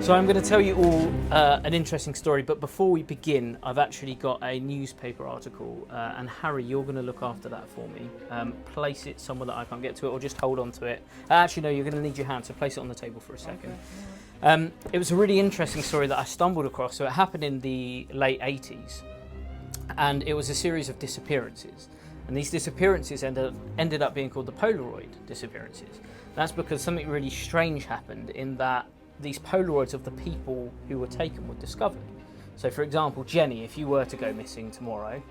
So I'm going to tell you all an interesting story, but before we begin, I've actually got a newspaper article, and Harry, you're going to look after that for me. Place it somewhere that I can't get to it, or just hold on to it. Actually, no, you're going to need your hand, so place it on the table for a second. Okay. It was a really interesting story that I stumbled across. So it happened in the late 80s, and it was a series of disappearances. And these disappearances ended up being called the Polaroid disappearances. That's because something really strange happened in that these Polaroids of the people who were taken were discovered. So, for example, Jenny, if you were to go missing tomorrow,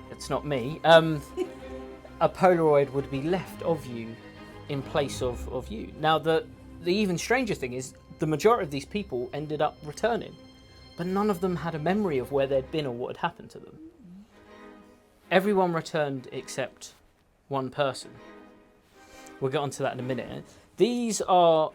it's not me, a Polaroid would be left of you in place of you. Now, the even stranger thing is the majority of these people ended up returning, but none of them had a memory of where they'd been or what had happened to them. Everyone returned except one person. We'll get onto that in a minute. These are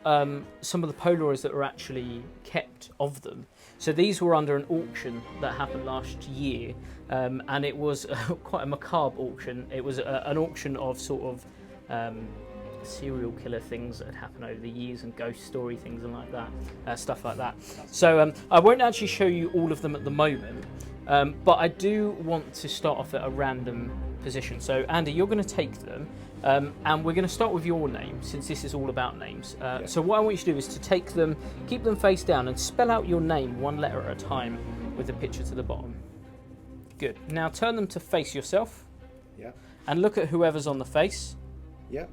some of the Polaroids that were actually kept of them. So these were under an auction that happened last year, and it was quite a macabre auction. It was an auction of sort of serial killer things that had happened over the years and ghost story things and like that, stuff like that. So I won't actually show you all of them at the moment, but I do want to start off at a random position. So Andy, you're going to take them. And we're going to start with your name, since this is all about names. So what I want you to do is to take them, keep them face down, and spell out your name one letter at a time with the picture to the bottom. Good. Now turn them to face yourself. Yeah. And look at whoever's on the face. Yeah.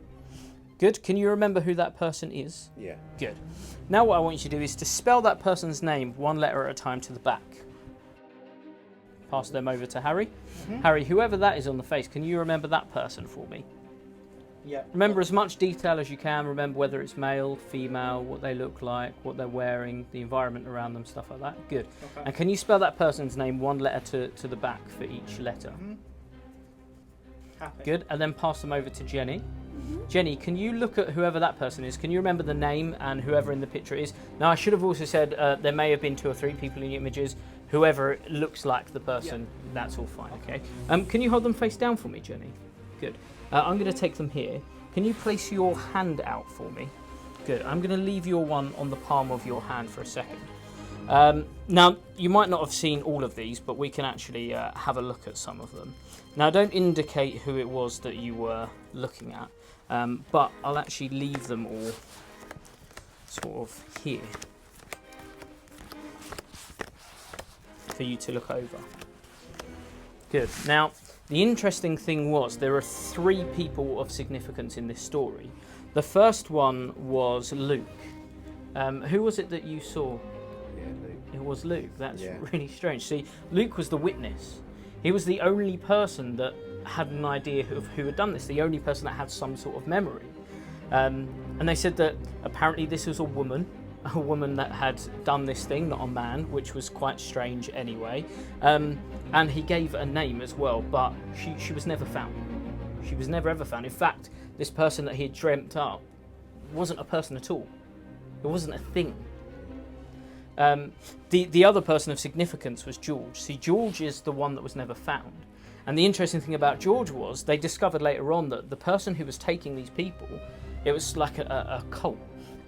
Good. Can you remember who that person is? Yeah. Good. Now what I want you to do is to spell that person's name one letter at a time to the back. Pass them over to Harry. Mm-hmm. Harry, whoever that is on the face, can you remember that person for me? Yeah. Remember as much detail as you can. Remember whether it's male, female, what they look like, what they're wearing, the environment around them, stuff like that. Good. Okay. And can you spell that person's name one letter to the back for each letter? Mm-hmm. Happy. Good. And then pass them over to Jenny. Mm-hmm. Jenny, can you look at whoever that person is? Can you remember the name and whoever in the picture is? Now, I should have also said there may have been 2 or 3 people in the images. Whoever looks like the person, that's all fine, okay? Can you hold them face down for me, Jenny? Good. I'm going to take them here. Can you place your hand out for me? Good. I'm going to leave your one on the palm of your hand for a second. Now, you might not have seen all of these, but we can actually have a look at some of them. Now, don't indicate who it was that you were looking at, but I'll actually leave them all sort of here for you to look over. Good. Now, the interesting thing was there are 3 people of significance in this story. The first one was Luke. Who was it that you saw? Yeah, Luke. It was Luke. That's really strange. See, Luke was the witness. He was the only person that had an idea of who had done this, the only person that had some sort of memory. And they said that apparently this was a woman that had done this thing, not a man, which was quite strange anyway. And he gave a name as well, but she was never found. She was never ever found. In fact, this person that he had dreamt up wasn't a person at all. It wasn't a thing. The other person of significance was George. See, George is the one that was never found. And the interesting thing about George was they discovered later on that the person who was taking these people, it was like a cult.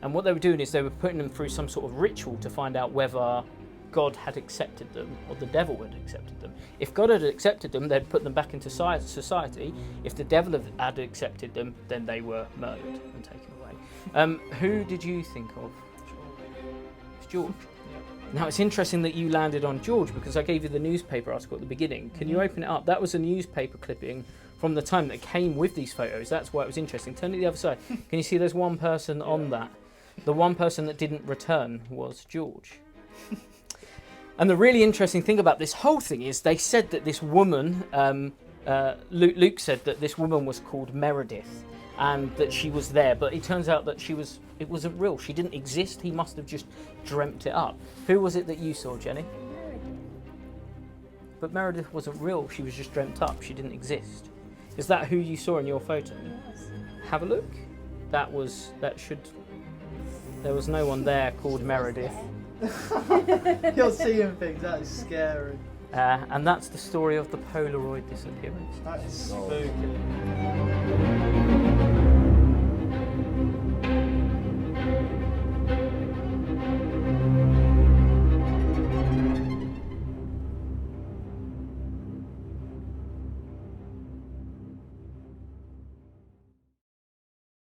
And what they were doing is they were putting them through some sort of ritual to find out whether God had accepted them or the devil had accepted them. If God had accepted them, they'd put them back into society. If the devil had accepted them, then they were murdered and taken away. Who did you think of? It's George. Yeah. Now, it's interesting that you landed on George because I gave you the newspaper article at the beginning. Can you open it up? That was a newspaper clipping from the time that came with these photos. That's why it was interesting. Turn to the other side. Can you see there's one person on that? The one person that didn't return was George. And the really interesting thing about this whole thing is they said that this woman, Luke said that this woman was called Meredith and that she was there, but it turns out that it wasn't real. She didn't exist. He must have just dreamt it up. Who was it that you saw, Jenny? But Meredith wasn't real. She was just dreamt up. She didn't exist. Is that who you saw in your photo? Yes. Have a look. There was no one there called Meredith. You're seeing things, that is scary. And that's the story of the Polaroid disappearance. That is spooky.